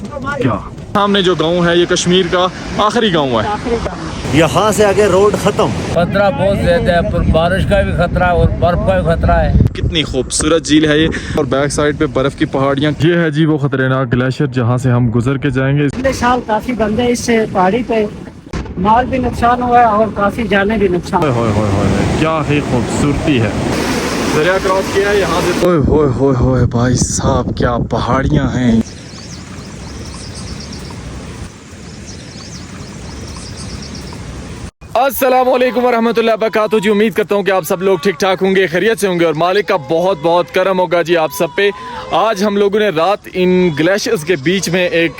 क्या सामने जो गांव है ये कश्मीर का आखिरी गांव है। यहाँ से आगे रोड खत्म। खतरा बहुत ज्यादा है, पर बारिश का भी खतरा है और बर्फ का भी खतरा है। कितनी खूबसूरत झील है ये, और बैक साइड पे बर्फ की पहाड़ियाँ। ये है जी वो खतरनाक ग्लेशियर जहाँ से हम गुजर के जाएंगे। पिछले साल काफी बंदे इस पहाड़ी पे माल भी नुकसान हुआ है और काफी जाने भी नुकसान। क्या ही खूबसूरती है। दरिया क्रॉस किया है यहाँ से। ओए होए होए होए भाई साहब, क्या पहाड़ियाँ हैं। अस्सलामुअलैकुम वरहमतुल्लाहि वबरकातुहू जी। उम्मीद करता हूँ कि आप सब लोग ठीक ठाक होंगे, खैरियत से होंगे और मालिक का बहुत बहुत करम होगा जी आप सब पे। आज हम लोगों ने रात इन ग्लेशियर्स के बीच में एक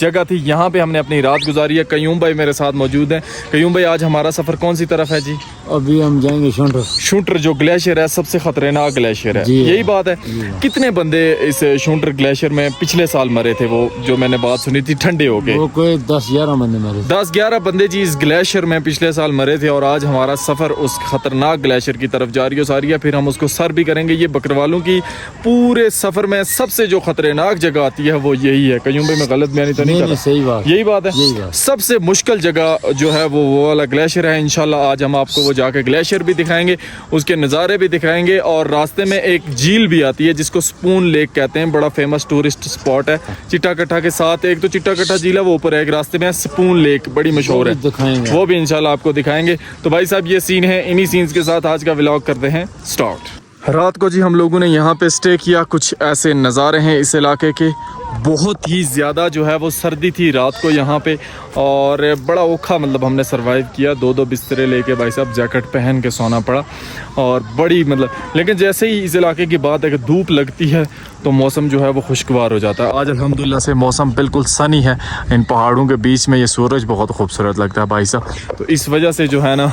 जगह थी, यहाँ पे हमने अपनी रात गुजारी है। कयूम भाई मेरे साथ मौजूद हैं। कयूम भाई आज हमारा सफ़र कौन सी तरफ है जी? अभी हम जाएंगे शूटर जो ग्लेशियर है, सबसे खतरनाक ग्लेशियर है, यही बात है। कितने बंदे इस शूटर ग्लेशियर में पिछले साल मरे थे? वो जो मैंने बात सुनी थी ठंडे हो गए, वो कोई 10-11 बंदे मरे। 10-11 बंदे जी इस ग्लेशियर में पिछले साल मरे थे। और आज हमारा सफ़र उस खतरनाक ग्लेशियर की तरफ जारी है। फिर हम उसको सर भी करेंगे। ये बकरवालों की पूरे सफ़र में सबसे जो खतरनाक जगह आती है वो यही है। कयूं भाई मैं गलत बयानी तो नहीं कर रहा? सही बात, यही बात है। सबसे मुश्किल जगह जो है वो वाला ग्लेशियर है। इंशाल्लाह आज हम आपको वो जाके ग्लेशियर भी दिखाएंगे, उसके नज़ारे भी दिखाएंगे। और रास्ते में एक झील भी आती है जिसको स्पून लेक कहते हैं, बड़ा फेमस टूरिस्ट स्पॉट है। चिट्टा कट्टा के साथ एक तो चिट्टा कट्टा झील है, वो ऊपर है एक रास्ते में स्पून लेक, बड़ी मशहूर है, वो भी इंशाल्लाह आपको दिखाएंगे। तो भाई साहब ये सीन है, इन्हीं सीन्स के साथ आज का व्लॉग करते हैं स्टार्ट। रात को जी हम लोगों ने यहाँ पे स्टे किया। कुछ ऐसे नज़ारे हैं इस इलाके के। बहुत ही ज़्यादा जो है वो सर्दी थी रात को यहाँ पे, और बड़ा औखा मतलब हमने सरवाइव किया। 2-2 बिस्तरे लेके भाई साहब जैकेट पहन के सोना पड़ा, और बड़ी मतलब। लेकिन जैसे ही इस इलाके की बात है कि धूप लगती है तो मौसम जो है वो खुशगवार हो जाता है। आज अल्हम्दुलिल्लाह से मौसम बिल्कुल सनी है। इन पहाड़ों के बीच में ये सूरज बहुत खूबसूरत लगता है भाई साहब। तो इस वजह से जो है ना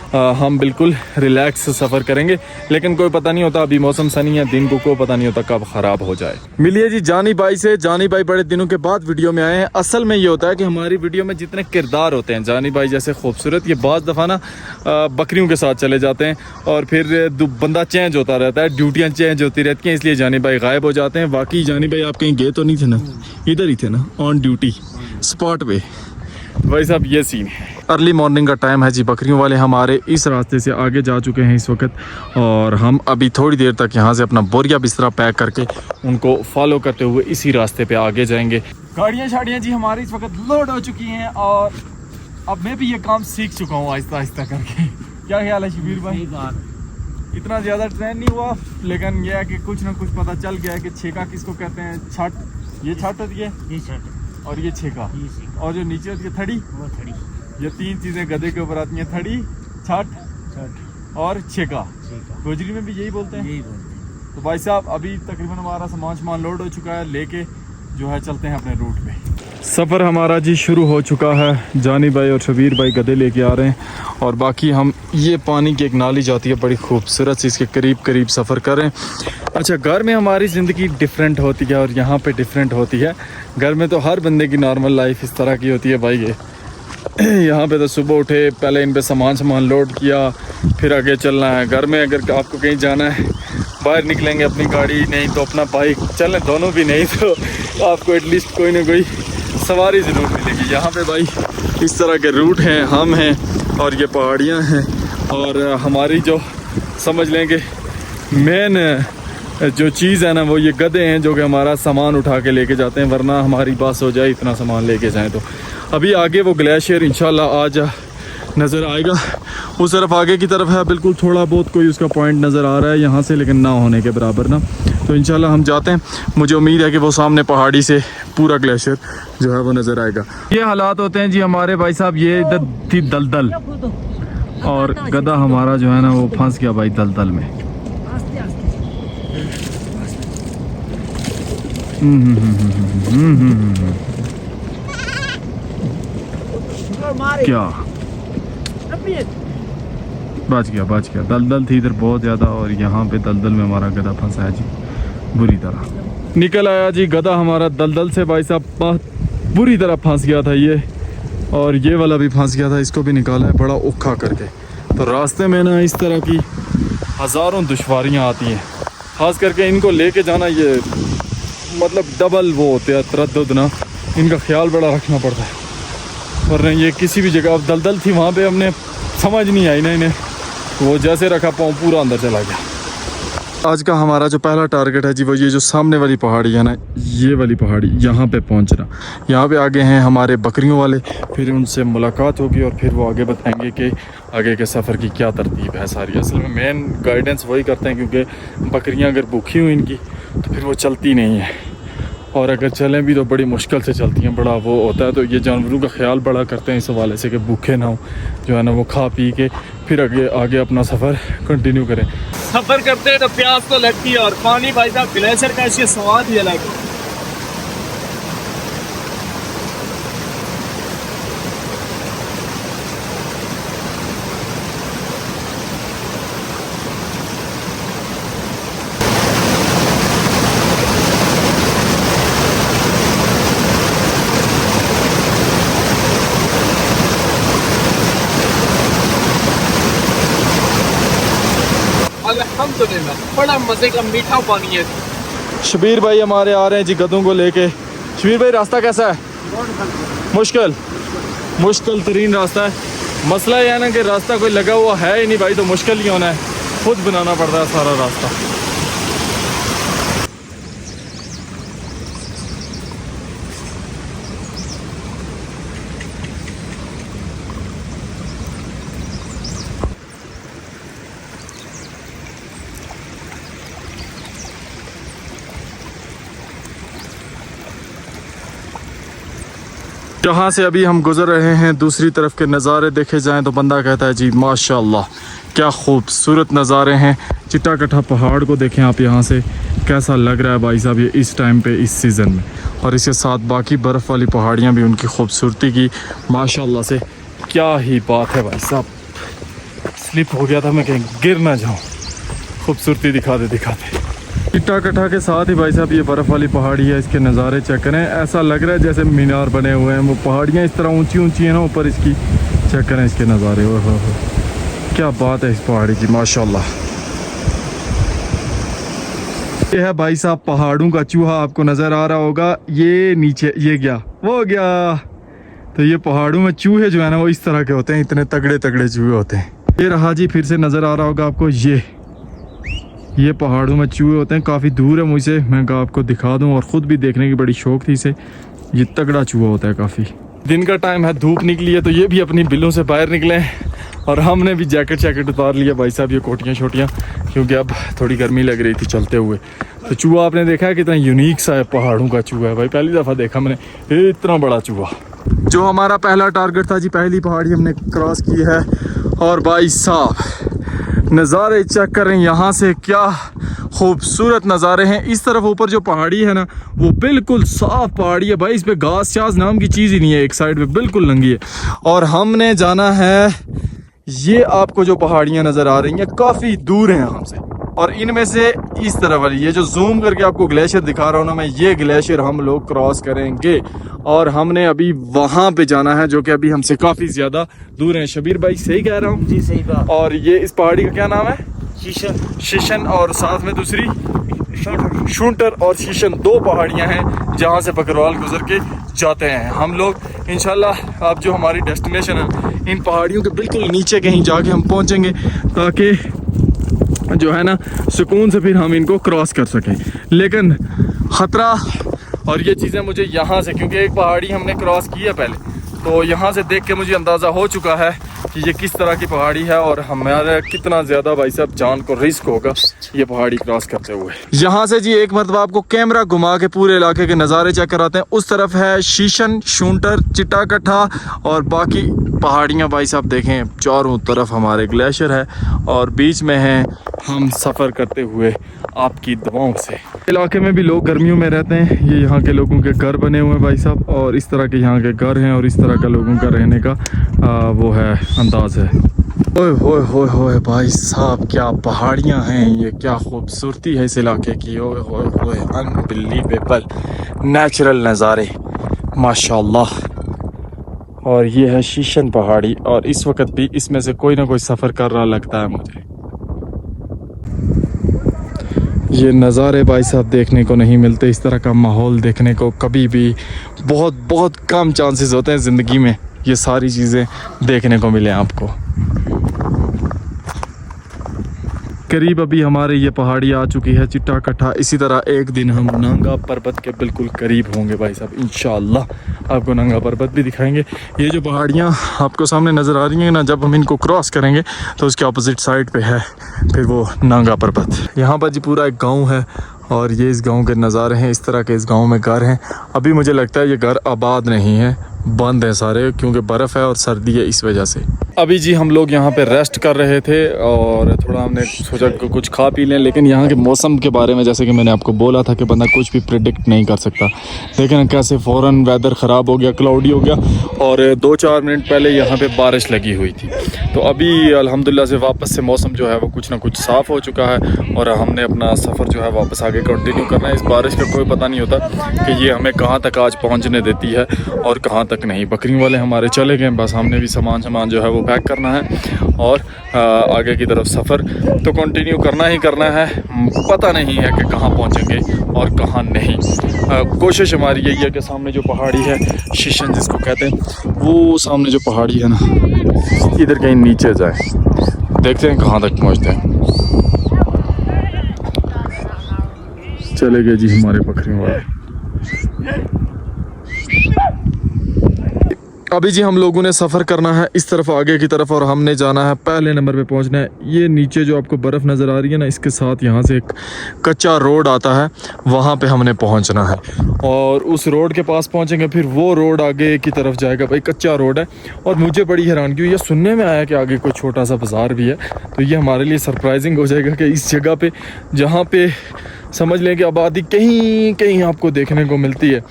हम बिल्कुल रिलैक्स सफ़र करेंगे। लेकिन कोई पता नहीं होता, अभी मौसम सनी है, दिन को कोई पता नहीं होता कब ख़राब हो जाए। मिलिए जी जानी भाई से। जानी भाई बड़े दिनों के बाद वीडियो में आए हैं। असल में ये होता है कि हमारी वीडियो में जितने किरदार होते हैं जानी भाई जैसे खूबसूरत, ये बाज़ दफ़ा ना बकरियों के साथ चले जाते हैं और फिर बंदा चेंज होता रहता है, ड्यूटियाँ चेंज होती रहती हैं, इसलिए जानी भाई गायब हो जाते हैं। बाकी जानी भाई आप कहीं गए तो नहीं थे ना? इधर ही थे ना, ऑन ड्यूटी स्पॉट पे। भाई साहब ये सीन है। अर्ली मॉर्निंग का टाइम है जी। बकरियों वाले हमारे इस रास्ते से आगे जा चुके हैं इस वक्त, और हम अभी थोड़ी देर तक यहाँ से अपना बोरिया बिस्तरा पैक करके उनको फॉलो करते हुए इसी रास्ते पे आगे जाएंगे। गाड़ियाँ शाड़ियाँ जी हमारी इस वक्त लोड हो चुकी हैं, और अब मैं भी ये काम सीख चुका हूँ आहिस्ता आहिस्ता करके। क्या ख्याल है शबीर भाई? इतना ज़्यादा ट्रेन नहीं हुआ, लेकिन यह है कि कुछ ना कुछ पता चल गया है कि छेका किसको कहते हैं। छठ, ये छठ होती है, ये छठ और ये छेका, और जो नीचे होती है थड़ी, वो थड़ी। ये 3 चीज़ें गधे के ऊपर आती हैं, थड़ी, छठ और छेका। गोजरी में भी यही बोलते हैं। तो भाई साहब अभी तकरीबन हमारा सामान लोड हो चुका है, लेके जो है चलते हैं अपने रूट पे। सफ़र हमारा जी शुरू हो चुका है। जानी भाई और शबीर भाई गधे लेके आ रहे हैं, और बाकी हम ये पानी की एक नाली जाती है बड़ी खूबसूरत सी, इसके करीब करीब सफ़र कर रहे हैं। अच्छा, घर में हमारी ज़िंदगी डिफरेंट होती है और यहाँ पे डिफरेंट होती है। घर में तो हर बंदे की नॉर्मल लाइफ इस तरह की होती है भाई। ये यहाँ पे तो सुबह उठे, पहले इन पे सामान लोड किया, फिर आगे चलना है। घर में अगर आपको कहीं जाना है, बाहर निकलेंगे अपनी गाड़ी नहीं तो अपना बाइक, चलें दोनों भी नहीं तो आपको एटलीस्ट कोई ना कोई सवारी ज़रूर मिलेगी। यहाँ पे भाई इस तरह के रूट हैं, हम हैं और ये पहाड़ियाँ हैं, और हमारी जो समझ लें कि मेन जो चीज़ है ना वो ये गधे हैं जो कि हमारा सामान उठा के लेके जाते हैं, वरना हमारी बस हो जाए इतना सामान लेके जाएं। तो अभी आगे वो ग्लेशियर इंशाल्लाह आज नज़र आएगा। उस तरफ आगे की तरफ है बिल्कुल, थोड़ा बहुत कोई उसका पॉइंट नज़र आ रहा है यहाँ से, लेकिन ना होने के बराबर ना। तो इंशाल्लाह हम जाते हैं। मुझे उम्मीद है कि वो सामने पहाड़ी से पूरा ग्लेशियर जो है वो नज़र आएगा। ये हालात होते हैं जी हमारे भाई साहब। ये इधर थी दलदल, और गधा हमारा जो है ना वो फंस गया भाई दलदल में। क्या बच गया। दलदल थी इधर बहुत ज़्यादा, और यहाँ पे दलदल में हमारा गधा फंसा है जी बुरी तरह। निकल आया जी गधा हमारा दलदल से भाई साहब, बहुत बुरी तरह फंस गया था ये, और ये वाला भी फंस गया था, इसको भी निकाला है बड़ा औखा करके। तो रास्ते में ना इस तरह की हज़ारों दुश्वारियाँ आती हैं, ख़ास करके इनको लेके जाना ये मतलब डबल वो होते हैं तरद्दुद ना। इनका ख्याल बड़ा रखना पड़ता है, वरना ये किसी भी जगह, अब दलदल थी वहाँ पे, हमने समझ नहीं आई ना इन्हें, वो जैसे रखा पाँव पूरा अंदर चला गया। आज का हमारा जो पहला टारगेट है जी वो ये जो सामने वाली पहाड़ी है ना, ये वाली पहाड़ी, यहाँ पे पहुँचना। यहाँ पे आगे हैं हमारे बकरियों वाले, फिर उनसे मुलाकात होगी और फिर वो आगे बताएंगे कि आगे के सफ़र की क्या तरतीब है सारी। असल में मेन गाइडेंस वही करते हैं, क्योंकि बकरियाँ अगर भूखी हुई इनकी तो फिर वो चलती नहीं है, और अगर चलें भी तो बड़ी मुश्किल से चलती हैं, बड़ा वो होता है। तो ये जानवरों का ख्याल बड़ा करते हैं इस हवाले से कि भूखे ना हो, जो है ना वो खा पी के फिर आगे अपना सफ़र कंटिन्यू करें। सफर करते हैं तो प्यास तो लगती है, और पानी भाई साहब ग्लेशियर का इसके स्वाद ही अलग है। अल्हम्दुलिल्लाह बड़ा मजे का मीठा पानी है। शबीर भाई हमारे आ रहे हैं जी गधों को लेके। शबीर भाई रास्ता कैसा है? मुश्किल तरीन रास्ता है। मसला यह है ना कि रास्ता कोई लगा हुआ है ही नहीं भाई, तो मुश्किल ही होना है, खुद बनाना पड़ता है सारा रास्ता। जहाँ से अभी हम गुजर रहे हैं दूसरी तरफ के नज़ारे देखे जाएं तो बंदा कहता है जी माशाल्लाह क्या खूबसूरत नज़ारे हैं। चिट्टा कट्ठा पहाड़ को देखें आप, यहाँ से कैसा लग रहा है भाई साहब ये इस टाइम पे, इस सीज़न में, और इसके साथ बाकी बर्फ़ वाली पहाड़ियाँ भी उनकी खूबसूरती की माशाल्लाह से क्या ही बात है भाई साहब। स्लिप हो गया था मैं, कहीं गिर ना जाऊँ। खूबसूरती दिखाते चिट्टा कट्ठा के साथ ही भाई साहब ये बर्फ़ वाली पहाड़ी है, इसके नज़ारे चेक करें। ऐसा लग रहा है जैसे मीनार बने हुए हैं, वो पहाड़ियाँ इस तरह ऊंची हैं ना ऊपर, इसकी चेक करें इसके नज़ारे। ओह क्या बात है इस पहाड़ी की माशाल्लाह। ये है भाई साहब पहाड़ों का चूहा, आपको नज़र आ रहा होगा, ये नीचे ये गया वो गया। तो ये पहाड़ों में चूहे जो है ना वो इस तरह के होते हैं, इतने तगड़े चूहे होते हैं। ये रहा जी, फिर से नज़र आ रहा होगा आपको, ये पहाड़ों में चूहे होते हैं। काफ़ी दूर है मुझसे, मैं आपको दिखा दूं, और ख़ुद भी देखने की बड़ी शौक़ थी इसे। ये तगड़ा चूहा होता है काफ़ी। दिन का टाइम है, धूप निकली है, तो ये भी अपनी बिलों से बाहर निकले हैं, और हमने भी जैकेट उतार लिया भाई साहब, ये कोटियाँ शोटियाँ, क्योंकि अब थोड़ी गर्मी लग रही थी चलते हुए। तो चूहा आपने देखा है कितना यूनिक सा है, पहाड़ों का चूहा है भाई, पहली दफ़ा देखा मैंने इतना बड़ा चूहा। जो हमारा पहला टारगेट था जी, पहली पहाड़ी हमने क्रॉस की है, और भाई साहब नज़ारे चेक करें यहाँ से, क्या खूबसूरत नज़ारे हैं। इस तरफ ऊपर जो पहाड़ी है ना वो बिल्कुल साफ पहाड़ी है भाई, इस पे घास चास नाम की चीज़ ही नहीं है, एक साइड पे बिल्कुल नंगी है। और हमने जाना है, ये आपको जो पहाड़ियाँ नज़र आ रही हैं काफ़ी दूर हैं हमसे, और इनमें से इस तरफ वाली, ये जो जूम करके आपको ग्लेशियर दिखा रहा हूँ ना मैं, ये ग्लेशियर हम लोग क्रॉस करेंगे, और हमने अभी वहाँ पे जाना है जो कि अभी हमसे काफ़ी ज़्यादा दूर है। शबीर भाई सही कह रहा हूँ? जी सही बात। और ये इस पहाड़ी का क्या नाम है? शीशन, और साथ में दूसरी शूंटर और शीशन, दो पहाड़ियाँ हैं जहाँ से बकरवाल गुजर के जाते हैं हम लोग। इंशाल्लाह अब जो हमारी डेस्टिनेशन है इन पहाड़ियों के बिल्कुल नीचे कहीं जाके हम पहुँचेंगे, ताकि जो है ना सुकून से फिर हम इनको क्रॉस कर सकें। लेकिन ख़तरा और ये चीज़ें मुझे यहाँ से, क्योंकि एक पहाड़ी हमने क्रॉस की है पहले, तो यहाँ से देख के मुझे अंदाज़ा हो चुका है कि ये किस तरह की पहाड़ी है, और हमारा कितना ज़्यादा भाई साहब जान को रिस्क होगा ये पहाड़ी क्रॉस करते हुए। यहाँ से जी एक मरतबा आपको कैमरा घुमा के पूरे इलाके के नज़ारे चेक कराते हैं। उस तरफ है शीशन, शूंटर, चिट्टा कट्ठा, और बाकी पहाड़ियाँ भाई साहब देखें, चारों तरफ हमारे ग्लेशियर है, और बीच में है हम सफ़र करते हुए आपकी दुआओं से। इलाके में भी लोग गर्मियों में रहते हैं, ये यहाँ के लोगों के घर बने हुए हैं भाई साहब, और इस तरह के यहाँ के घर हैं, और इस तरह का लोगों का रहने का वो है अंदाज़ है। ओए होए होए होए भाई साहब क्या पहाड़ियाँ हैं, ये क्या खूबसूरती है इस इलाके की। ओए होए होए अनबिलीवेबल नेचुरल नज़ारे माशाल्लाह। और ये है शीशन पहाड़ी, और इस वक्त भी इसमें से कोई ना कोई सफ़र कर रहा लगता है मुझे। ये नज़ारे भाई साहब देखने को नहीं मिलते, इस तरह का माहौल देखने को कभी भी बहुत बहुत कम चांसेस होते हैं ज़िंदगी में ये सारी चीज़ें देखने को मिले आपको। करीब अभी हमारे ये पहाड़ी आ चुकी है चिट्टा कट्ठा। इसी तरह एक दिन हम नंगा पर्वत के बिल्कुल करीब होंगे भाई साहब, इंशाअल्लाह आपको नंगा पर्वत भी दिखाएंगे। ये जो पहाड़ियाँ आपको सामने नज़र आ रही हैं ना, जब हम इनको क्रॉस करेंगे तो उसके अपोजिट साइड पे है फिर वो नंगा पर्वत। यहाँ पर जी पूरा एक गांव है और ये इस गांव के नज़ारे हैं। इस तरह के इस गांव में घर हैं। अभी मुझे लगता है ये घर आबाद नहीं है, बंद है सारे, क्योंकि बर्फ़ है और सर्दी है इस वजह से। अभी जी हम लोग यहाँ पे रेस्ट कर रहे थे और थोड़ा हमने सोचा कि कुछ खा पी लें, लेकिन यहाँ के मौसम के बारे में जैसे कि मैंने आपको बोला था कि बंदा कुछ भी प्रेडिक्ट नहीं कर सकता। देखें कैसे फ़ौरन वेदर ख़राब हो गया, क्लाउडी हो गया और 2-4 मिनट पहले यहाँ पे बारिश लगी हुई थी। तो अभी अल्हम्दुलिल्लाह से वापस से मौसम जो है वो कुछ ना कुछ साफ़ हो चुका है और हमने अपना सफ़र जो है वापस आगे कंटिन्यू करना है। इस बारिश का कोई पता नहीं होता कि ये हमें कहाँ तक आज पहुँचने देती है और कहाँ तक नहीं। बकरी वाले हमारे चले गए, बस हमने भी सामान जो है वो पैक करना है और आगे की तरफ सफ़र तो कंटिन्यू करना ही करना है। पता नहीं है कि कहाँ पहुँचेंगे और कहाँ नहीं। कोशिश हमारी यही है कि सामने जो पहाड़ी है शीशन जिसको कहते हैं, वो सामने जो पहाड़ी है ना इधर कहीं नीचे जाए, देखते हैं कहाँ तक पहुँचते हैं। चले गए जी हमारे बकरी वाले। अभी जी हम लोगों ने सफ़र करना है इस तरफ आगे की तरफ और हमने जाना है पहले नंबर पे पहुंचना है। ये नीचे जो आपको बर्फ़ नज़र आ रही है ना, इसके साथ यहाँ से एक कच्चा रोड आता है, वहाँ पे हमने पहुंचना है और उस रोड के पास पहुंचेंगे फिर वो रोड आगे की तरफ जाएगा। भाई कच्चा रोड है और मुझे बड़ी हैरानगी हुई, ये सुनने में आया कि आगे कोई छोटा सा बाज़ार भी है। तो ये हमारे लिए सरप्राइजिंग हो जाएगा कि इस जगह पे जहाँ पे समझ लें कि आबादी कहीं कहीं आपको देखने को मिलती है,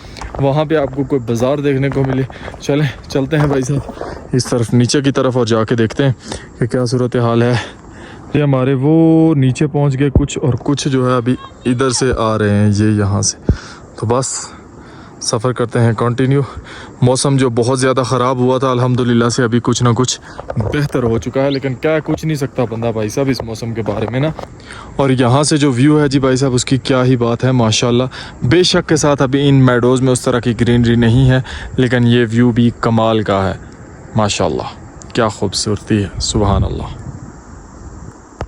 वहाँ पे आपको कोई बाज़ार देखने को मिले। चलते हैं भाई साहब इस तरफ नीचे की तरफ और जाके देखते हैं कि क्या सूरत हाल है। ये हमारे वो नीचे पहुँच गए कुछ और कुछ जो है अभी इधर से आ रहे हैं ये यहाँ से। तो बस सफ़र करते हैं कंटिन्यू। मौसम जो बहुत ज़्यादा ख़राब हुआ था अल्हम्दुलिल्लाह से अभी कुछ ना कुछ बेहतर हो चुका है, लेकिन क्या कुछ नहीं सकता बंदा भाई साहब इस मौसम के बारे में ना। और यहाँ से जो व्यू है जी भाई साहब उसकी क्या ही बात है माशाल्लाह। बेशक के साथ अभी इन मेडोज़ में उस तरह की ग्रीनरी नहीं है, लेकिन ये व्यू भी कमाल का है माशाल्लाह। क्या खूबसूरती है, सुभान अल्लाह।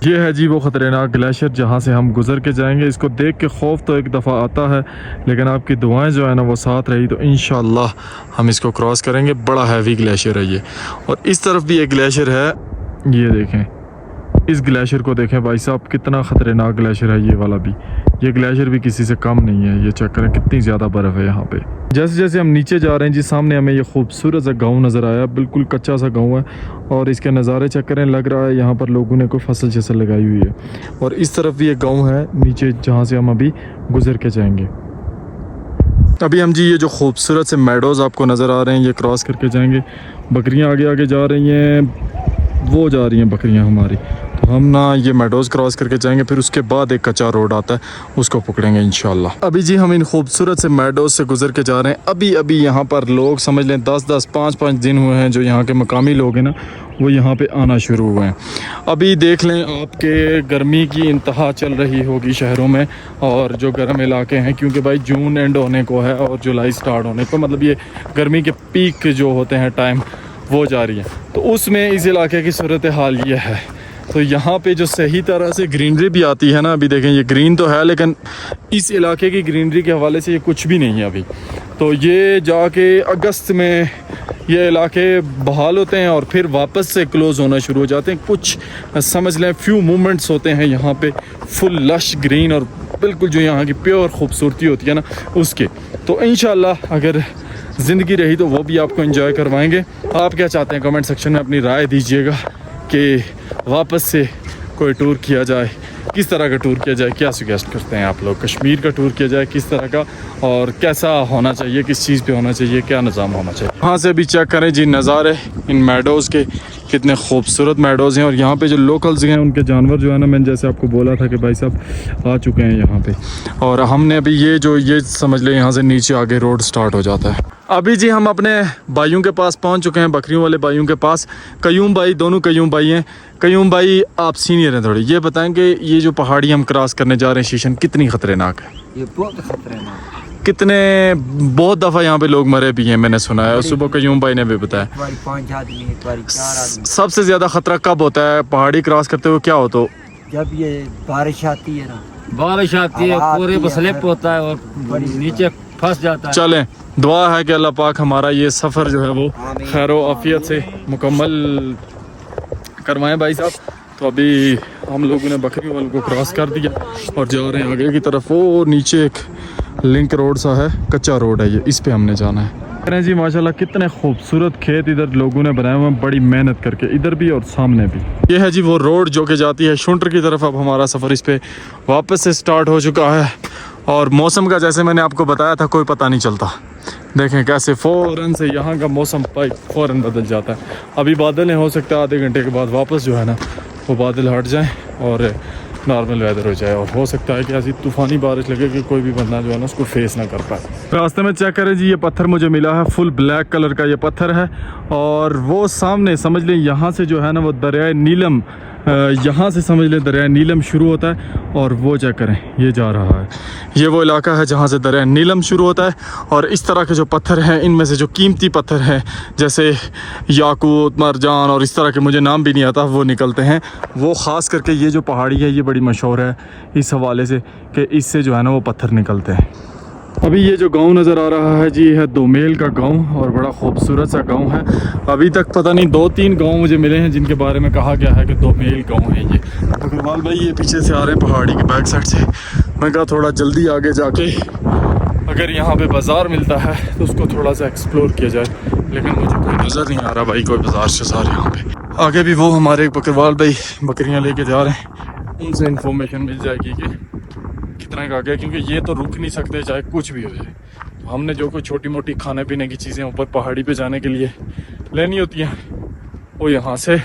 ये है जी वो ख़तरनाक ग्लेशियर जहाँ से हम गुज़र के जाएंगे। इसको देख के खौफ तो एक दफ़ा आता है, लेकिन आपकी दुआएं जो है ना वो साथ रही तो इंशाअल्लाह हम इसको क्रॉस करेंगे। बड़ा हैवी ग्लेशियर है ये। और इस तरफ भी एक ग्लेशियर है, ये देखें, इस ग्लेशियर को देखें भाई साहब, कितना ख़तरनाक ग्लेशियर है ये वाला भी। ये ग्लेशियर भी किसी से कम नहीं है। ये चेक करें कितनी ज़्यादा बर्फ़ है यहाँ पे। जैसे जैसे हम नीचे जा रहे हैं जी सामने हमें ये खूबसूरत सा गांव नज़र आया, बिल्कुल कच्चा सा गांव है और इसके नज़ारे चेक करें, लग रहा है यहाँ पर लोगों ने कोई फसल जैसा लगाई हुई है। और इस तरफ भी एक गांव है नीचे जहाँ से हम अभी गुज़र के जाएंगे। अभी हम जी ये जो खूबसूरत से मेडोज़ आपको नज़र आ रहे हैं ये क्रॉस करके जाएंगे। बकरियाँ आगे आगे जा रही हैं, वो जा रही हैं बकरियाँ हमारी। तो हम ना ये मेडोज़ क्रॉस करके जाएंगे, फिर उसके बाद एक कच्चा रोड आता है उसको पकड़ेंगे इंशाल्लाह। अभी जी हम इन खूबसूरत से मेडोज़ से गुज़र के जा रहे हैं। अभी यहाँ पर लोग समझ लें 10-10, 5-5 दिन हुए हैं जो यहाँ के मकामी लोग हैं ना वो यहाँ पे आना शुरू हुए हैं। अभी देख लें आपके गर्मी की इंतहा चल रही होगी शहरों में और जो गर्म इलाके हैं, क्योंकि भाई जून एंड होने को है और जुलाई स्टार्ट होने को, मतलब ये गर्मी के पीक जो होते हैं टाइम वो जा रही है। तो उसमें इस इलाके की सूरत हाल ये है। तो यहाँ पे जो सही तरह से ग्रीनरी भी आती है ना, अभी देखें ये ग्रीन तो है लेकिन इस इलाके की ग्रीनरी के हवाले से ये कुछ भी नहीं है अभी। तो ये जाके अगस्त में ये इलाके बहाल होते हैं और फिर वापस से क्लोज़ होना शुरू हो जाते हैं। कुछ समझ लें फ्यू मोमेंट्स होते हैं यहाँ पे फुल लश ग्रीन और बिल्कुल जो यहाँ की प्योर खूबसूरती होती है ना उसके। तो इंशाल्लाह अगर ज़िंदगी रही तो वो भी आपको एंजॉय करवाएंगे। आप क्या चाहते हैं कमेंट सेक्शन में अपनी राय दीजिएगा कि वापस से कोई टूर किया जाए, किस तरह का टूर किया जाए, क्या सजेस्ट करते हैं आप लोग। कश्मीर का टूर किया जाए किस तरह का और कैसा होना चाहिए, किस चीज़ पे होना चाहिए, क्या निज़ाम होना चाहिए। वहाँ से भी चेक करें जी नज़ारे इन मेडोज़ के, कितने खूबसूरत मेडोज़ हैं। और यहाँ पे जो लोकल्स हैं उनके जानवर जो है ना, मैंने जैसे आपको बोला था कि भाई साहब आ चुके हैं यहाँ पे। और हमने अभी ये समझ लें यहाँ से नीचे आगे रोड स्टार्ट हो जाता है। अभी जी हम अपने भाइयों के पास पहुंच चुके हैं, बकरियों वाले भाइयों के पास। कयूम भाई, दोनों कयूम भाई हैं। कयूम भाई आप सीनियर हैं थोड़ी, ये बताएं कि ये जो पहाड़ी हम क्रॉस करने जा रहे हैं शीशन, कितनी ख़तरनाक है? ये बहुत खतरनाक। कितने बहुत दफ़ा यहाँ पे लोग मरे भी हैं, मैंने सुना है। और सुबह कयूम भाई ने भी बताया 5 आदमी, 4 आदमी। सबसे ज़्यादा ख़तरा कब होता है पहाड़ी क्रॉस करते हुए? क्या हो तो जब ये बारिश आती है ना, बारिश आती है, पूरे पर स्लिप होता है और नीचे फंस जाता है। चलें, दुआ है कि अल्लाह पाक हमारा ये सफ़र जो है वो खैर आफियत से मुकम्मल करवाएं भाई साहब। तो अभी हम लोगों ने बकरी वालों को क्रॉस कर दिया और जा रहे हैं आगे की तरफ। वो नीचे एक लिंक रोड सा है, कच्चा रोड है ये, इस पे हमने जाना है। कह रहे हैं जी माशाल्लाह कितने खूबसूरत खेत इधर लोगों ने बनाए हुए हैं बड़ी मेहनत करके, इधर भी और सामने भी। ये है जी वो रोड जो कि जाती है शुंटर की तरफ। अब हमारा सफ़र इस पे वापस से स्टार्ट हो चुका है और मौसम का जैसे मैंने आपको बताया था कोई पता नहीं चलता। देखें कैसे फ़ौरन से यहाँ का मौसम फ़ौरन बदल जाता है। अभी बादल हैं, हो सकता है आधे घंटे के बाद वापस जो है ना वो बादल हट जाएँ और नॉर्मल वेदर हो जाए। और हो सकता है कि ऐसी तूफ़ानी बारिश लगे कि कोई भी बंदा जो है ना उसको फेस ना कर पाए। रास्ते में चेक करें जी, ये पत्थर मुझे मिला है, फुल ब्लैक कलर का ये पत्थर है। और वो सामने समझ लें यहाँ से जो है ना वो दरिया नीलम, यहाँ से समझ लें दरिया नीलम शुरू होता है। और वो चेक करें ये जा रहा है, ये वो इलाका है जहाँ से दरिया नीलम शुरू होता है। और इस तरह के जो पत्थर हैं, इनमें से जो कीमती पत्थर हैं जैसे याकूत, मरजान और इस तरह के मुझे नाम भी नहीं आता, वो निकलते हैं। वो ख़ास करके ये जो पहाड़ी है ये बड़ी मशहूर है इस हवाले से कि इससे जो है ना वो पत्थर निकलते हैं। अभी ये जो गांव नज़र आ रहा है जी है दोमेल का गांव और बड़ा खूबसूरत सा गांव है। अभी तक पता नहीं 2-3 गांव मुझे मिले हैं जिनके बारे में कहा गया है कि दोमेल गांव है ये। अग्रवाल भाई ये पीछे से आ रहे हैं पहाड़ी के बैक साइड से। मैं कहा थोड़ा जल्दी आगे जाके अगर यहाँ पे बाज़ार मिलता है तो उसको थोड़ा सा एक्सप्लोर किया जाए, लेकिन मुझे कोई नज़र नहीं आ रहा भाई कोई बाज़ार शज़ार यहाँ पे। आगे भी वो हमारे बकरवाल भाई बकरियाँ लेके जा रहे हैं, उनसे इन्फॉर्मेशन मिल जाएगी कि कितना का गया, क्योंकि ये तो रुक नहीं सकते चाहे कुछ भी हो जाए। तो हमने जो कोई छोटी मोटी खाने पीने की चीज़ें ऊपर पहाड़ी पे जाने के लिए लेनी होती हैं वो यहाँ से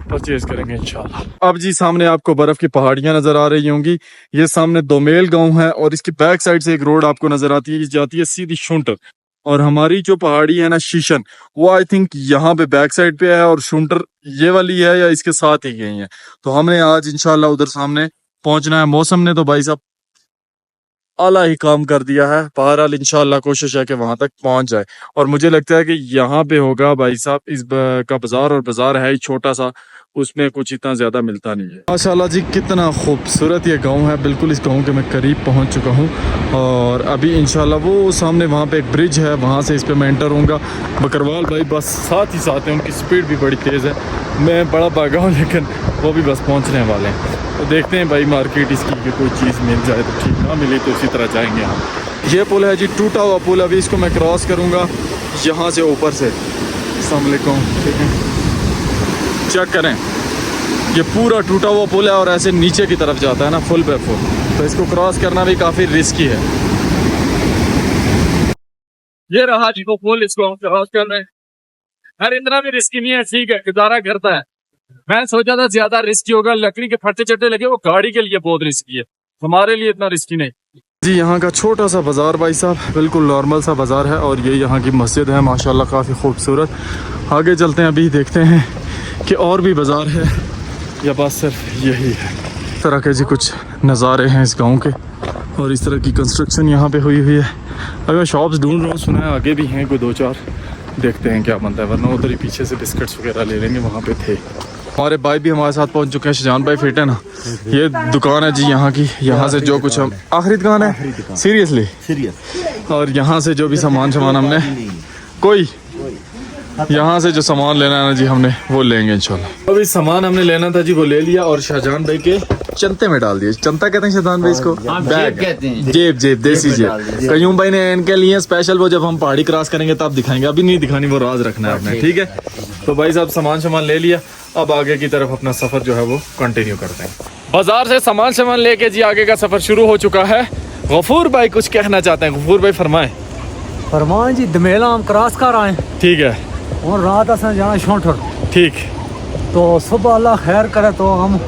परचेज करेंगे इंशाल्लाह। अब जी सामने आपको बर्फ़ की पहाड़ियाँ नज़र आ रही होंगी। ये सामने दोमेल गांव है और इसकी बैक साइड से एक रोड आपको नज़र आती है, जाती है सीधी शुंटर। और हमारी जो पहाड़ी है ना शीशन, वो आई थिंक यहाँ पे बैक साइड पे है और शुंटर ये वाली है या इसके साथ ही गई है। तो हमने आज इंशाल्लाह उधर सामने पहुँचना है। मौसम ने तो भाई साहब आला ही काम कर दिया है। बहरहाल इंशाल्लाह कोशिश है कि वहां तक पहुंच जाए। और मुझे लगता है कि यहाँ पे होगा भाई साहब इस का बाजार, और बाजार है ही छोटा सा, उसमें कुछ इतना ज़्यादा मिलता नहीं है। माशाल्लाह जी कितना खूबसूरत ये गांव है। बिल्कुल इस गांव के मैं करीब पहुंच चुका हूं और अभी इंशाल्लाह वो सामने वहां पे एक ब्रिज है, वहां से इस पे मैं एंटर होऊंगा। बकरवाल भाई बस साथ ही साथ हैं, उनकी स्पीड भी बड़ी तेज़ है। मैं बड़ा भागा हूँ लेकिन वो भी बस पहुँचने वाले हैं। तो देखते हैं भाई मार्केट इसकी कि कोई चीज़ मिल जाए तो ठीक, ना मिले तो इसी तरह जाएंगे हम। ये पुल है जी टूटा हुआ पुल, अभी इसको मैं क्रॉस करूँगा यहाँ से ऊपर से। अस्सलाम वालेकुम, ठीक है चेक करें ये पूरा टूटा हुआ पुल है और ऐसे नीचे की तरफ जाता है ना फुल पे फुल, तो इसको क्रॉस करना भी काफ़ी रिस्की है। ये रहा जी को पुल, इसको हम क्रॉस कर रहे हैं। यार इतना भी रिस्की नहीं है, ठीक है गुजारा करता है। मैं सोचा था ज्यादा रिस्की होगा, लकड़ी के फटे चट्टे लगे, वो गाड़ी के लिए बहुत रिस्की है, हमारे लिए इतना रिस्की नहीं जी। यहाँ का छोटा सा बाज़ार भाई साहब, बिल्कुल नॉर्मल सा बाज़ार है और ये यहाँ की मस्जिद है माशाल्लाह काफ़ी खूबसूरत। आगे चलते हैं, अभी देखते हैं कि और भी बाज़ार है या बस सिर्फ यही है। इस तरह के जी कुछ नज़ारे हैं इस गांव के और इस तरह की कंस्ट्रक्शन यहाँ पे हुई है। अगर शॉप्स ढूंढ रहा हूँ, सुना है आगे भी हैं कोई 2-4, देखते हैं क्या बनता है, वरना उधर ही पीछे से बिस्किट्स वगैरह ले लेंगे, वहाँ पे थे। हमारे भाई भी हमारे साथ पहुँच चुके हैं, शाहजान भाई फिट है ना। ये दुकान है जी यहाँ की, यहाँ से जो कुछ हम आखिरी दुकान है सीरियसली सीरियस। और यहाँ से जो भी सामान हमने कोई यहाँ से जो सामान लेना है ना जी हमने वो लेंगे इंशाल्लाह। अभी सामान हमने लेना था जी वो ले लिया और शाहजान भाई के चंते में डाल दिए। चंता कहते हैं शाहजान भाई इसको, बैग कहते हैं, जेब देसी जेब। कयूम भाई ने इनके लिए स्पेशल, वो जब हम पहाड़ी क्रॉस करेंगे तब दिखाएंगे, अभी नहीं दिखानी, वो राज रखना है आपने, ठीक है। तो भाई साहब सामान ले लिया, अब आगे की तरफ अपना सफर जो है वो कंटिन्यू करते हैं। बाजार से सामान लेके जी आगे का सफर शुरू हो चुका है। गफूर भाई कुछ कहना चाहते हैं, गफूर भाई फरमाएं। फरमान जी दमेला हम क्रॉस कर आए, ठीक है, और रात असा जाना शोंठर, ठीक। तो सुबह अल्लाह खैर करे तो हम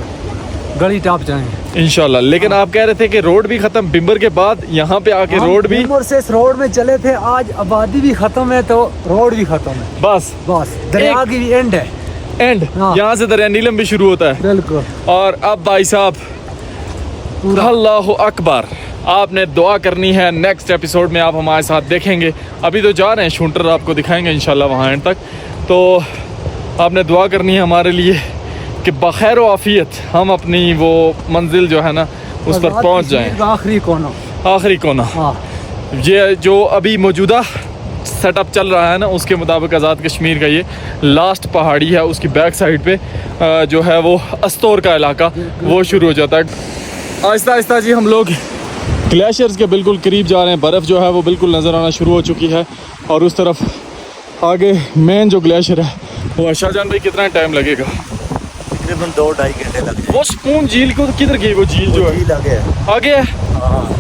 गली टॉप जाएंगे। इंशाल्लाह। लेकिन आप कह रहे थे कि रोड भी खत्म, बिम्बर के बाद यहाँ पे आके रोड भी, उम्र से इस रोड में चले थे, आज आबादी भी खत्म है तो रोड भी खत्म है। बस दरिया की एंड है, एंड, हाँ। यहाँ से दरिया नीलम भी शुरू होता है। बिल्कुल। और अब भाई साहब अल्लाह अकबर, आपने दुआ करनी है, नेक्स्ट एपिसोड में आप हमारे साथ देखेंगे। अभी तो जा रहे हैं शूटर, आपको दिखाएंगे इंशाल्लाह वहाँ एंड तक। तो आपने दुआ करनी है हमारे लिए कि बखैर व आफियत हम अपनी वो मंजिल जो है ना उस पर पहुँच जाएँ। आखिरी कोना, आखिरी कोना, हाँ। ये जो अभी मौजूदा सेटअप चल रहा है ना उसके मुताबिक आज़ाद कश्मीर का ये लास्ट पहाड़ी है, उसकी बैक साइड पे जो है वो अस्तौर का इलाका वो शुरू हो जाता है। आहिस्ता आहिस्ता जी हम लोग ग्लेशियर्स के बिल्कुल करीब जा रहे हैं। बर्फ़ जो है वो बिल्कुल नज़र आना शुरू हो चुकी है और उस तरफ आगे मेन जो ग्लेशियर है वो, शाहजान भाई कितना टाइम लगेगा? तकरीबन 2-2.5 घंटे लग वो स्पून झील को किधर गई? वो झील जो है आगे है,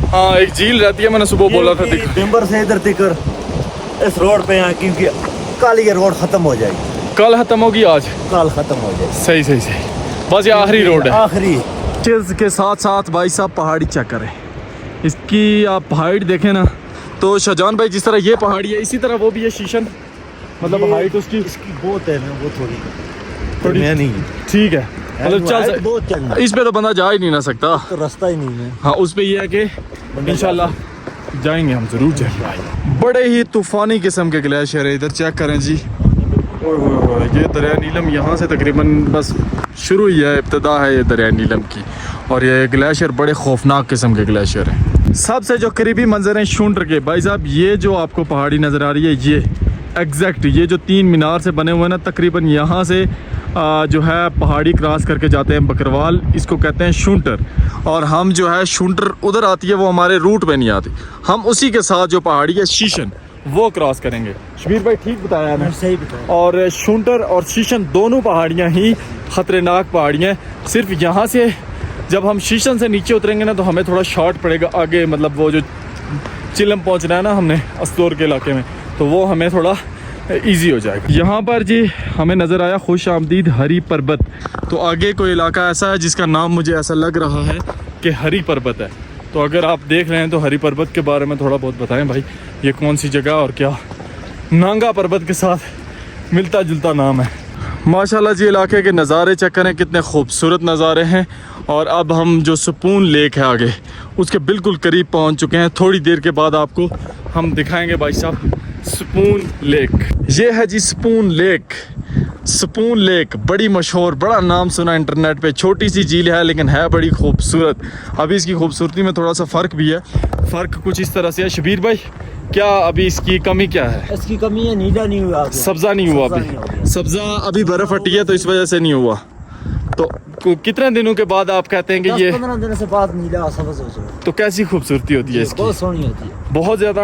हाँ एक झील रहती है, मैंने सुबह बोला था। दिम्बर से इधर तक इस रोड पे यहाँ, क्योंकि कल ये रोड खत्म हो जाएगी। कल खत्म होगी, आज कल खत्म हो जाएगी। सही सही सही, बस ये आखिरी रोड है। आखिरी चीज़ के साथ साथ भाई साहब पहाड़ी चेक करें, इसकी आप हाइट देखें ना तो शाहजान भाई जिस तरह ये पहाड़ी है इसी तरह वो भी है शीशन, मतलब हाइट उसकी बहुत है ना, वो थोड़ी नहीं है। ठीक है, मतलब चल बहुत चलना, इस पे तो बंदा जा ही नहीं ना सकता, तो रास्ता ही नहीं है। हाँ उस पे ये है कि इंशाल्लाह जाएंगे, हम जरूर जाएंगे। बड़े ही तूफानी किस्म के ग्लेशियर है, इधर चेक करें जी। ओए ये दरिया नीलम यहाँ से तकरीबन बस शुरू ही है, इब्तिदा है ये दरिया नीलम की। और ये ग्लेशियर बड़े खौफनाक किस्म के ग्लेशियर हैं। सबसे जो करीबी मंजर हैं शूटर के, भाई साहब ये जो आपको पहाड़ी नज़र आ रही है, ये एग्जैक्ट ये जो 3 मीनार से बने हुए हैं ना, तकरीबन यहाँ से जो है पहाड़ी क्रॉस करके जाते हैं बकरवाल, इसको कहते हैं शूटर। और हम जो है शूटर उधर आती है, वो हमारे रूट पे नहीं आती, हम उसी के साथ जो पहाड़ी है शीशन वो क्रॉस करेंगे। शबीर भाई ठीक बताया ना? सही बताया। और शूटर और शीशन दोनों पहाड़ियाँ ही ख़तरनाक पहाड़ियाँ हैं। सिर्फ यहाँ से जब हम शीशन से नीचे उतरेंगे ना तो हमें थोड़ा शॉर्ट पड़ेगा आगे, मतलब वो जो चिलम पहुँचना है ना हमने अस्तौर के इलाके में, तो वो हमें थोड़ा इजी हो जाएगा। यहाँ पर जी हमें नज़र आया खुश आमदीद हरी पर्वत। तो आगे कोई इलाका ऐसा है जिसका नाम मुझे ऐसा लग रहा है कि हरी पर्वत है। तो अगर आप देख रहे हैं तो हरी पर्वत के बारे में थोड़ा बहुत बताएं भाई, ये कौन सी जगह और क्या नांगा पर्वत के साथ मिलता जुलता नाम है। माशाल्लाह जी इलाके के नज़ारे चेक करें, कितने खूबसूरत नज़ारे हैं। और अब हम जो सुपून लेक है आगे उसके बिल्कुल करीब पहुंच चुके हैं। थोड़ी देर के बाद आपको हम दिखाएंगे भाई साहब सुपून लेक। ये है जी सुपून लेक। सुपून लेक बड़ी मशहूर, बड़ा नाम सुना इंटरनेट पे। छोटी सी झील है लेकिन है बड़ी खूबसूरत। अभी इसकी खूबसूरती में थोड़ा सा फ़र्क भी है, फ़र्क कुछ इस तरह से है। शबीर भाई क्या अभी इसकी कमी क्या है? इसकी कमी है, नीला नहीं हुआ, सब्ज़ा नहीं हुआ अभी, सब्ज़ा अभी बर्फ़ हटी है तो इस वजह से नहीं हुआ। तो कितने दिनों के बाद आप कहते हैं कि ये 15 दिनों से बाद नीला सब्ज़ हो जाए तो कैसी खूबसूरती होती है इसकी? बहुत सोहनी होती है, बहुत ज़्यादा।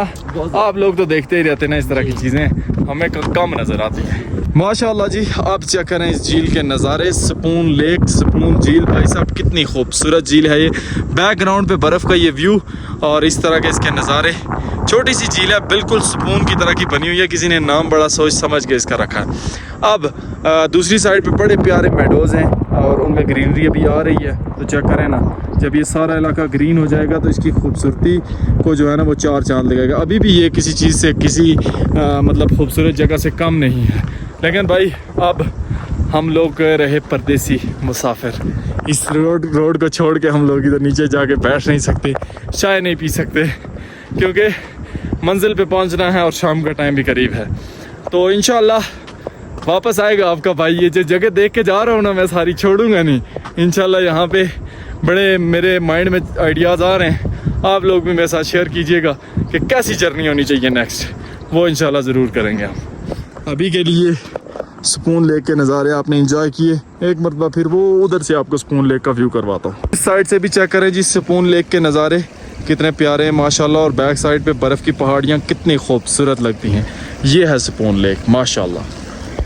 आप लोग तो देखते ही रहते हैं ना इस तरह की चीज़ें, हमें कम नज़र आती है। माशाल्लाह जी आप चेक करें इस झील के नज़ारे। सुपून लेक, सुपून झील, भाई साहब कितनी खूबसूरत झील है ये। बैकग्राउंड पे बर्फ़ का ये व्यू और इस तरह के इसके नज़ारे। छोटी सी झील है, बिल्कुल सुपून की तरह की बनी हुई है, किसी ने नाम बड़ा सोच समझ के इसका रखा है। अब दूसरी साइड पे बड़े प्यारे मेडोज़ हैं और उनमें ग्रीनरी अभी आ रही है। तो चेक करें ना, जब ये सारा इलाका ग्रीन हो जाएगा तो इसकी खूबसूरती को जो है ना वो 4 चांद लगाएगा। अभी भी ये किसी चीज़ से, किसी मतलब खूबसूरत जगह से कम नहीं है। लेकिन भाई अब हम लोग रहे परदेसी मुसाफिर, इस रोड को छोड़ के हम लोग इधर नीचे जाके बैठ नहीं सकते, चाय नहीं पी सकते, क्योंकि मंजिल पे पहुंचना है और शाम का टाइम भी करीब है। तो इंशाल्लाह वापस आएगा आपका भाई। ये जो जगह देख के जा रहा हूँ ना मैं सारी छोड़ूंगा नहीं इंशाल्लाह। यहाँ पे बड़े मेरे माइंड में आइडियाज़ आ रहे हैं, आप लोग भी मेरे साथ शेयर कीजिएगा कि कैसी जर्नी होनी चाहिए नेक्स्ट, वो इंशाल्लाह ज़रूर करेंगे हम। अभी के लिए सुपून लेक के नज़ारे आपने एंजॉय किए, एक मरतबा फिर वो उधर से आपको सुपून लेक का व्यू करवाता हूँ। इस साइड से भी चेक करें जी सुपून लेक के नज़ारे कितने प्यारे हैं माशाल्लाह। और बैक साइड पे बर्फ़ की पहाड़ियाँ कितनी खूबसूरत लगती हैं। ये है सुपून लेक माशाल्लाह।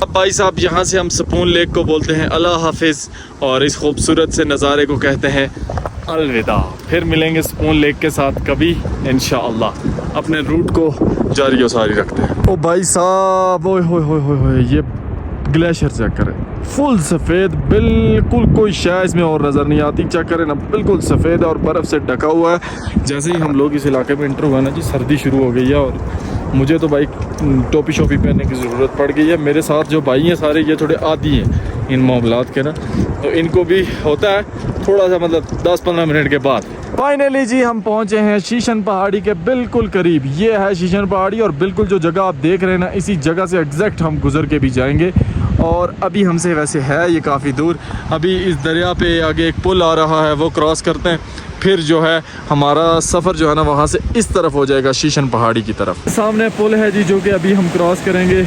अब भाई साहब यहाँ से हम सुपून लेक को बोलते हैं अल्लाह हाफिज़ और इस खूबसूरत से नज़ारे को कहते हैं अलविदा। फिर मिलेंगे सुपून लेक के साथ कभी इंशाअल्लाह। अपने रूट को जारी और सारी रखते हैं। ओ भाई साहब, ओए होए होए होए, ये ग्लेशियर चेक करें। फुल सफ़ेद, बिल्कुल कोई शय इसमें और नज़र नहीं आती। चेक करें ना, बिल्कुल सफ़ेद है और बर्फ़ से ढका हुआ है। जैसे ही हम लोग इस इलाके में इंटर हुआ ना जी, सर्दी शुरू हो गई है और मुझे तो भाई टोपी शोपी पहनने की ज़रूरत पड़ गई है। मेरे साथ जो भाई हैं सारे, ये थोड़े आदी हैं इन मामलात के ना, तो इनको भी होता है थोड़ा सा, मतलब 10-15 मिनट के बाद। फाइनली जी हम पहुंचे हैं शीशन पहाड़ी के बिल्कुल करीब। ये है शीशन पहाड़ी और बिल्कुल जो जगह आप देख रहे हैं ना, इसी जगह से एग्जैक्ट हम गुजर के भी जाएंगे। और अभी हमसे वैसे है ये काफ़ी दूर, अभी इस दरिया पे आगे एक पुल आ रहा है, वो क्रॉस करते हैं, फिर जो है हमारा सफ़र जो है ना वहाँ से इस तरफ हो जाएगा, शीशन पहाड़ी की तरफ। सामने पुल है जी, जो कि अभी हम क्रॉस करेंगे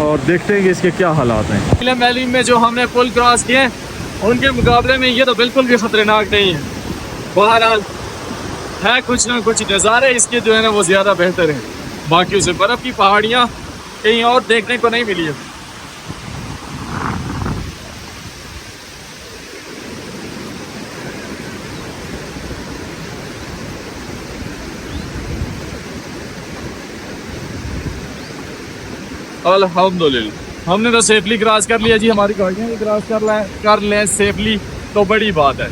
और देखते हैं कि इसके क्या हालात हैं। फिल्म वैली में जो हमने पुल क्रॉस किए उनके मुकाबले में ये तो बिल्कुल भी खतरनाक नहीं है। बहरहाल है कुछ ना कुछ नज़ारे इसके जो है ना वो ज़्यादा बेहतर है। बाकी उसे बर्फ़ की पहाड़ियाँ कहीं और देखने को नहीं मिली है। अल्हम्दुलिल्लाह हमने तो सेफली क्रॉस कर लिया जी, हमारी गाड़ियाँ भी क्रॉस कर लें सेफली तो बड़ी बात है।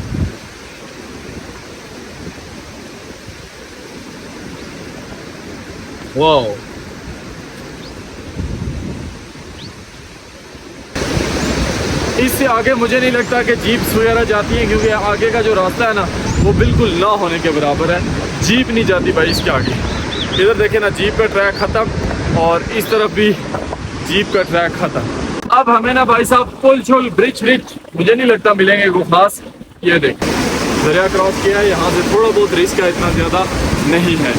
वाह, इससे आगे मुझे नहीं लगता कि जीप्स वगैरह जाती हैं, क्योंकि आगे का जो रास्ता है ना वो बिल्कुल ना होने के बराबर है। जीप नहीं जाती भाई इसके आगे। इधर देखें ना, जीप का ट्रैक ख़त्म और इस तरफ भी जीप का ट्रैक ख़त्म। अब हमें ना भाई साहब पुल छुल ब्रिज मुझे नहीं लगता मिलेंगे कोई खास। ये देख दरिया क्रॉस किया है, यहाँ से थोड़ा बहुत रिस्क है, इतना ज़्यादा नहीं है।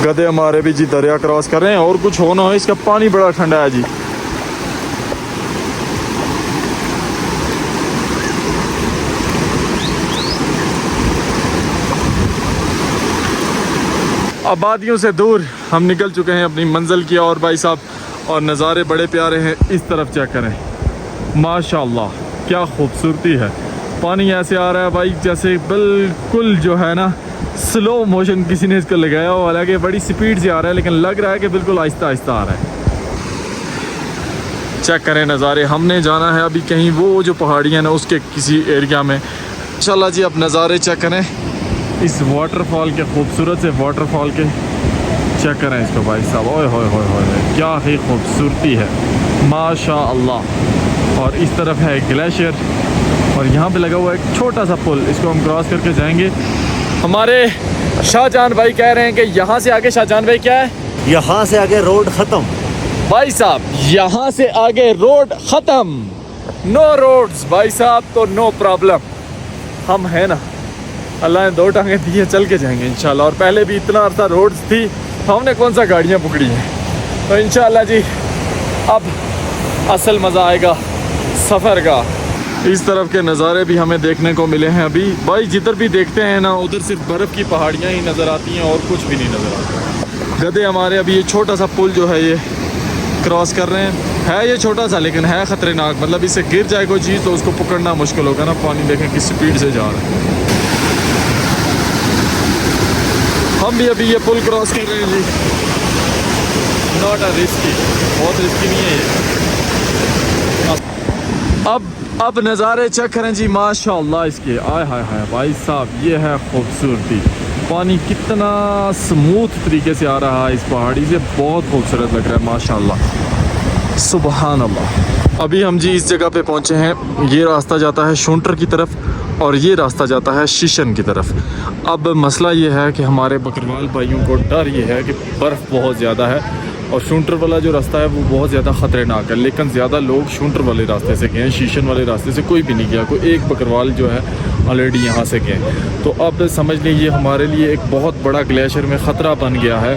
गधे हमारे भी जी दरिया क्रॉस कर रहे हैं, और कुछ हो ना हो, इसका पानी बड़ा ठंडा है जी। आबादियों से दूर हम निकल चुके हैं अपनी मंजिल की और भाई साहब, और नज़ारे बड़े प्यारे हैं। इस तरफ चेक करें, माशाल्लाह क्या खूबसूरती है। पानी ऐसे आ रहा है भाई जैसे बिल्कुल जो है ना स्लो मोशन किसी ने इसको लगाया हो, हालांकि बड़ी स्पीड से आ रहा है, लेकिन लग रहा है कि बिल्कुल आहिस्ता आहिस्ता आ रहा है। चेक करें नज़ारे। हमने जाना है अभी कहीं वो जो पहाड़ियाँ ना उसके किसी एरिया में। इंशाल्लाह जी अब नज़ारे चेक करें इस वाटरफॉल के, खूबसूरत से वाटरफॉल के। चेक करें इसको भाई साहब, ओए होए होए होए, क्या ही खूबसूरती है माशाअल्लाह। और इस तरफ है ग्लेशियर और यहाँ पे लगा हुआ है एक छोटा सा पुल, इसको हम क्रॉस करके जाएंगे। हमारे शाहजहान भाई कह रहे हैं कि यहाँ से आगे, शाहजहान भाई क्या है, यहाँ से आगे रोड ख़त्म भाई साहब, यहाँ से आगे रोड ख़त्म, नो रोड्स भाई साहब, तो नो प्रॉब्लम। हम है ना, अल्लाह ने 2 टांगे दी है, चल के जाएंगे इंशाल्लाह। और पहले भी इतना अर्सा रोड्स थी, हमने कौन सा गाड़ियाँ पकड़ी हैं। तो इंशाल्लाह जी अब असल मज़ा आएगा सफ़र का। इस तरफ के नज़ारे भी हमें देखने को मिले हैं अभी भाई। जिधर भी देखते हैं ना उधर सिर्फ बर्फ़ की पहाड़ियाँ ही नज़र आती हैं और कुछ भी नहीं नज़र आता। गधे हमारे अभी ये छोटा सा पुल जो है ये क्रॉस कर रहे हैं। है ये छोटा सा लेकिन है ख़तरनाक, मतलब इससे गिर जाए कोई चीज़ तो उसको पकड़ना मुश्किल होगा ना। पानी देखें किस स्पीड से जा रहा है। हम भी अभी ये पुल क्रॉस कर रहे हैं जी। नॉट अ रिस्की, बहुत रिस्की नहीं है ये। अब नज़ारे चेक करें जी माशाअल्लाह इसके, आय हाय हाय भाई साहब, ये है खूबसूरती। पानी कितना स्मूथ तरीके से आ रहा है इस पहाड़ी से, बहुत खूबसूरत लग रहा है माशाअल्लाह, सुबहान अल्लाह। अभी हम जी इस जगह पे पहुँचे हैं। ये रास्ता जाता है शुंटर की तरफ और ये रास्ता जाता है शीशन की तरफ। अब मसला ये है कि हमारे बकरवाल भाइयों को डर ये है कि बर्फ़ बहुत ज़्यादा है और शुंटर वाला जो रास्ता है वो बहुत ज़्यादा ख़तरनाक है। लेकिन ज़्यादा लोग शुंटर वाले रास्ते से गए, शीशन वाले रास्ते से कोई भी नहीं गया। कोई एक बकरवाल जो है ऑलरेडी यहाँ से गए। तो अब समझ लीजिए हमारे लिए एक बहुत बड़ा ग्लेशियर में ख़तरा बन गया है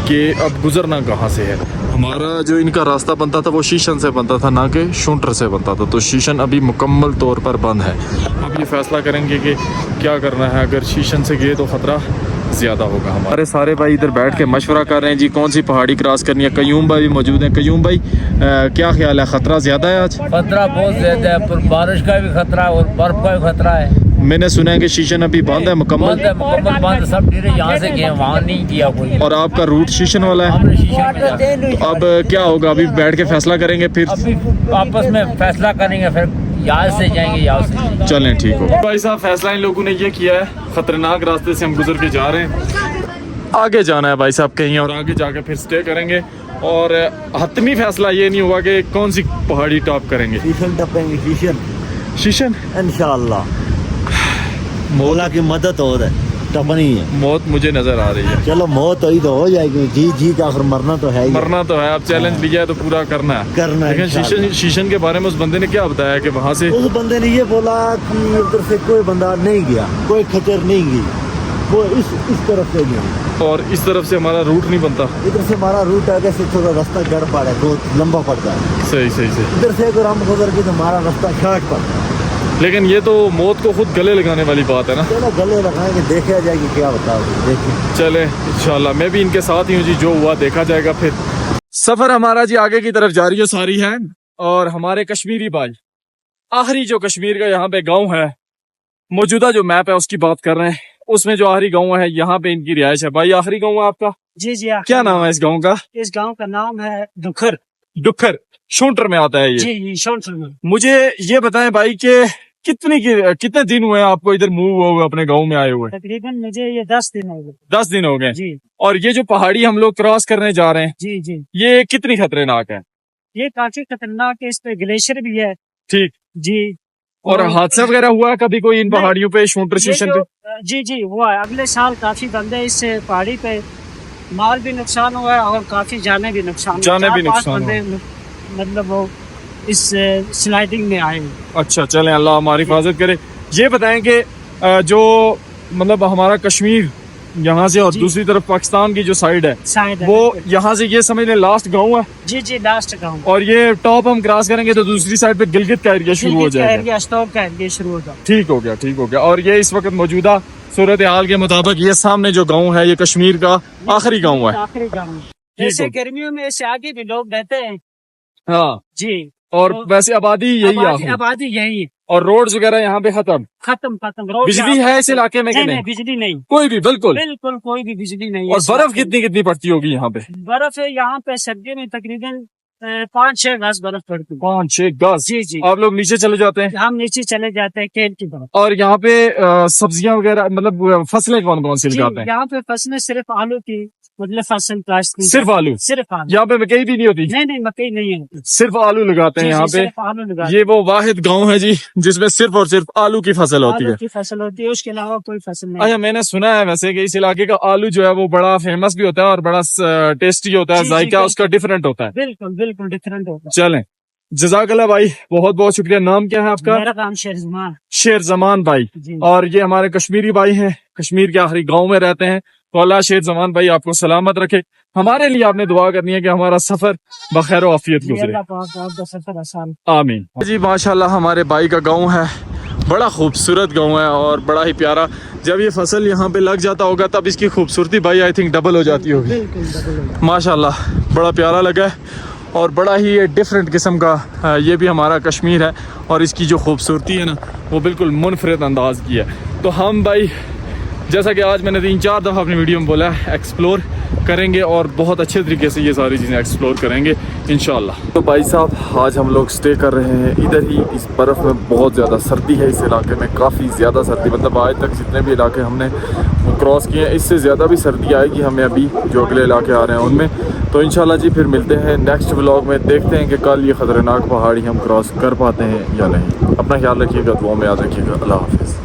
कि अब गुज़रना कहाँ से है। हमारा जो इनका रास्ता बनता था वो शीशन से बनता था, ना कि शुंटर से बनता था। तो शीशन अभी मुकम्मल तौर पर बंद है। अब ये फ़ैसला करेंगे कि क्या करना है। अगर शीशन से गए तो ख़तरा ज़्यादा होगा। हमारे सारे भाई इधर बैठ के मशवरा कर रहे हैं जी कौन सी पहाड़ी क्रॉस करनी है। कयूम भाई भी मौजूद हैं। कयूम भाई क्या ख्याल है, ख़तरा ज़्यादा है आज? खतरा बहुत ज्यादा है, पर बारिश का भी खतरा है और बर्फ का भी खतरा है। मैंने सुना है कि शीशन अभी बंद है मुकम्मल, बंद है, मुकम्मल बंद, सब डेरे यहाँ से गए, वहाँ नहीं किया कोई। और आपका रूट शीशन वाला है। हमने शीशे में जाना। तो अब क्या होगा, अभी बैठ के फैसला करेंगे फिर। अभी आपस में फैसला करेंगे, फिर यहाँ से जाएंगे, यहाँ से जाएंगे। चलें ठीक हो भाई साहब, फैसला इन लोगों ने ये किया है, खतरनाक रास्ते से हम गुजर के जा रहे हैं, आगे जाना है भाई साहब कहीं, और आगे जाके फिर स्टे करेंगे। और हतमी फैसला ये नहीं हुआ कि कौन सी पहाड़ी टॉप करेंगे। शीशन टपेंगे, शीशन शीशन इंशाअल्लाह, मौला की मदद हो रहा है, टपनी है। मौत मुझे नजर आ रही है। चलो मौत हुई तो हो जाएगी, जी जी का आखिर मरना तो है ही। मरना तो है, अब चैलेंज लिया है तो पूरा करना है। करना है लेकिन इंशाअल्लाह। शीशन के बारे में उस बंदे ने क्या बताया कि वहाँ से उस बंदे ने ये बोला कि उधर से कोई बंदा नहीं गया, कोई खचर नहीं गई, वो इस तरफ से गया, और इस तरफ से हमारा रूट नहीं बनता। इधर से हमारा रूट आगे से थोड़ा रास्ता गड़बड़ है, बहुत लंबा पड़ता है। सही सही सही। इधर से अगर हम गुजर के तो हमारा रास्ता शॉर्ट पड़ता है। लेकिन ये तो मौत को खुद गले लगाने वाली बात है ना। चलो गले लगाएंगे, देखा जाएगी क्या बताओ, देखिए। चले इंशाल्लाह, मैं भी इनके साथ ही हूँ जी, जो हुआ देखा जाएगा फिर। सफर हमारा जी आगे की तरफ जारी है सारी है, और हमारे कश्मीरी भाई आखिरी जो कश्मीर का यहाँ पे गांव है, मौजूदा जो मैप है उसकी बात कर रहे हैं, उसमें जो आखिरी गांव है यहाँ पे इनकी रिहाइश है। भाई आखिरी गांव है आपका, जी जी। क्या नाम है इस गांव का? इस गांव का नाम है दुखर। डुक्खर, शूंटर में आता है ये। जी शोनसर में। मुझे ये बताएं भाई कि कितने दिन हुए आपको इधर मूव हुए, अपने गांव में आए हुए? तकरीबन मुझे ये 10 दिन हो गए। 10 दिन हो गए। जी और ये जो पहाड़ी हम लोग क्रॉस करने जा रहे हैं, जी जी। ये कितनी खतरनाक है? ये काफी खतरनाक है, इस पे ग्लेशियर भी है। ठीक। जी। और हादसा वगैरह हुआ कभी कोई इन नहीं, पहाड़ियों पे, शूंटर ये स्टेशन जो- पे? जी जी हुआ है। अगले साल काफी बंदे इस पहाड़ी पे माल भी नुकसान हुआ है और काफी जाने भी नुकसान हुए। जाने भी 4-5 नुकसान बंदे मतलब वो इस स्लाइडिंग में आए। अच्छा चलें, अल्लाह हमारी हिफाजत करे। ये बताएं कि जो मतलब हमारा कश्मीर यहाँ से और जी। दूसरी तरफ पाकिस्तान की जो साइड है, शायद वो यहाँ से ये समझ लें लास्ट गांव है, जी जी लास्ट गाँव। और ये टॉप हम क्रॉस करेंगे तो दूसरी साइड पे गिलगित का एरिया शुरू हो जाएगा। स्टॉप का एरिया शुरू होगा। ठीक हो गया, ठीक हो गया। और ये इस वक्त मौजूदा सूरत हाल के मुताबिक ये सामने जो गांव है, ये कश्मीर का आखिरी गांव है। आखिरी गाँव। जैसे गर्मियों में इससे आगे भी लोग रहते हैं। हाँ, जी। और वैसे आबादी यही आबादी है, आबादी यही है। और रोड्स वगैरह यहाँ पे खत्म। खत्म रोड। बिजली है इस इलाके में कि नहीं नहीं? बिजली नहीं, कोई भी, बिल्कुल। बिल्कुल कोई भी बिजली नहीं है। और बर्फ कितनी पड़ती होगी यहाँ पे? बर्फ है यहाँ पे सर्दियों में तकरीबन 5-6 गज बर्फ पड़ती है। 5-6 गज। जी जी। आप लोग नीचे चले जाते हैं, हम नीचे चले जाते हैं केल की तरफ। और यहाँ पे सब्जियां वगैरह मतलब फसलें कौन कौन सी जी, लगाते हैं? यहाँ पे फसलें सिर्फ आलू की मतलब फसल काश्त की। सिर्फ आलू? सिर्फ आलू। यहाँ पे मकई भी नहीं होती? नहीं मकई नहीं है। सिर्फ आलू लगाते हैं जी, यहाँ जी, पे। सिर्फ आलू लगा। ये वो वाहिद गांव है जी जिसमें सिर्फ और सिर्फ आलू की फसल होती आलू है। की फसल होती है, उसके अलावा कोई फसल नहीं। अच्छा, मैंने सुना है वैसे कि इस इलाके का आलू जो है वो बड़ा फेमस भी होता है और बड़ा टेस्टी होता है, जी, जी, जायका बिल्कुल। उसका डिफरेंट होता है। बिल्कुल डिफरेंट होता है। चलें, जज़ाकल्लाह भाई, बहुत बहुत शुक्रिया। नाम क्या है आपका? मेरा काम शेरजमान। शेर जमान भाई। जी। और ये हमारे कश्मीरी भाई हैं, कश्मीर के आखिरी गांव में रहते हैं। तो अल्लाह शेर जमान भाई आपको सलामत रखे। हमारे लिए आपने दुआ करनी है कि हमारा सफर बखैर और आफियत गुजरे। अल्लाह पाक आपका सफर आसान। आमीन जी। माशाल्लाह हमारे भाई का गांव है, बड़ा खूबसूरत गांव है और बड़ा ही प्यारा। जब ये फसल यहाँ पे लग जाता होगा तब इसकी खूबसूरती भाई आई थिंक डबल हो जाती होगी। बिल्कुल डबल। माशाल्लाह बड़ा प्यारा लगा है, और बड़ा ही ये डिफरेंट किस्म का ये भी हमारा कश्मीर है, और इसकी जो खूबसूरती है ना वो बिल्कुल मुनफरद अंदाज की है। तो हम भाई, जैसा कि आज मैंने 3-4 दफ़ा अपनी वीडियो में बोला है, एक्सप्लोर करेंगे और बहुत अच्छे तरीके से ये सारी चीज़ें एक्सप्लोर करेंगे इंशाल्लाह। तो भाई साहब आज हम लोग स्टे कर रहे हैं इधर ही। इस बर्फ़ में बहुत ज़्यादा सर्दी है इस इलाके में, काफ़ी ज़्यादा सर्दी, मतलब आज तक जितने भी इलाके हमने वो क्रॉस किए हैं इससे ज़्यादा भी सर्दी आएगी हमें अभी जो अगले इलाके आ रहे हैं उनमें। तो इंशाल्लाह जी फिर मिलते हैं नेक्स्ट व्लॉग में, देखते हैं कि कल ये ख़तरनाक पहाड़ी हम क्रॉस कर पाते हैं या नहीं। अपना ख्याल रखिएगा, दुआ में याद रखिएगा। अल्लाह हाफ़िज़।